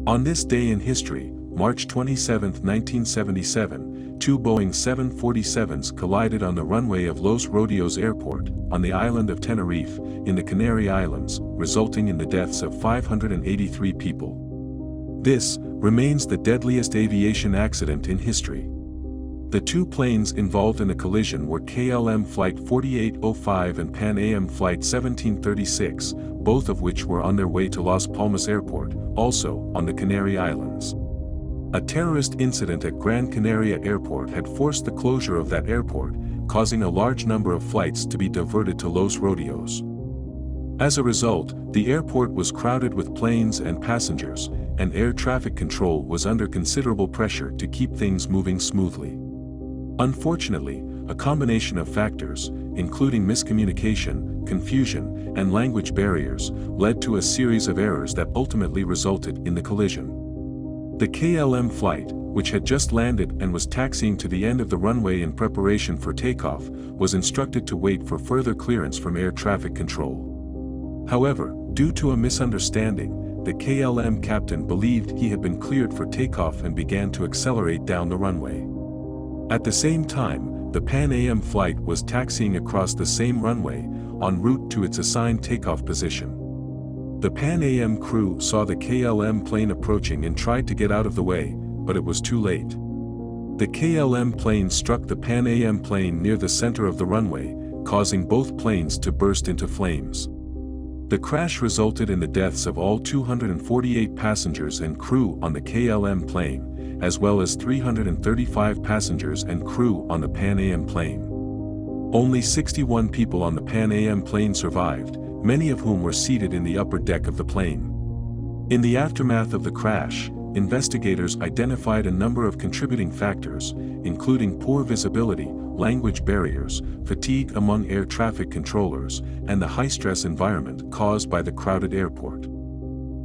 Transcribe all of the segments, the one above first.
On this day in history, March 27, 1977, two Boeing 747s collided on the runway of Los Rodeos Airport, on the island of Tenerife, in the Canary Islands, resulting in the deaths of 583 people. This remains the deadliest aviation accident in history. The two planes involved in the collision were KLM Flight 4805 and Pan Am Flight 1736, both of which were on their way to Las Palmas Airport, also on the Canary Islands. A terrorist incident at Gran Canaria Airport had forced the closure of that airport, causing a large number of flights to be diverted to Los Rodeos. As a result, the airport was crowded with planes and passengers, and air traffic control was under considerable pressure to keep things moving smoothly. Unfortunately, a combination of factors, including miscommunication, confusion, and language barriers, led to a series of errors that ultimately resulted in the collision. The KLM flight, which had just landed and was taxiing to the end of the runway in preparation for takeoff, was instructed to wait for further clearance from air traffic control. However, due to a misunderstanding, the KLM captain believed he had been cleared for takeoff and began to accelerate down the runway. At the same time, the Pan Am flight was taxiing across the same runway, en route to its assigned takeoff position. The Pan Am crew saw the KLM plane approaching and tried to get out of the way, but it was too late. The KLM plane struck the Pan Am plane near the center of the runway, causing both planes to burst into flames. The crash resulted in the deaths of all 248 passengers and crew on the KLM plane, as well as 335 passengers and crew on the Pan Am plane. Only 61 people on the Pan Am plane survived, many of whom were seated in the upper deck of the plane. In the aftermath of the crash, investigators identified a number of contributing factors, including poor visibility, language barriers, fatigue among air traffic controllers, and the high-stress environment caused by the crowded airport.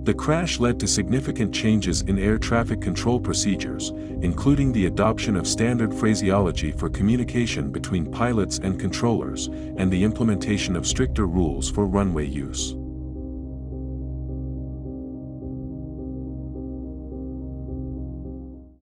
The crash led to significant changes in air traffic control procedures, including the adoption of standard phraseology for communication between pilots and controllers, and the implementation of stricter rules for runway use.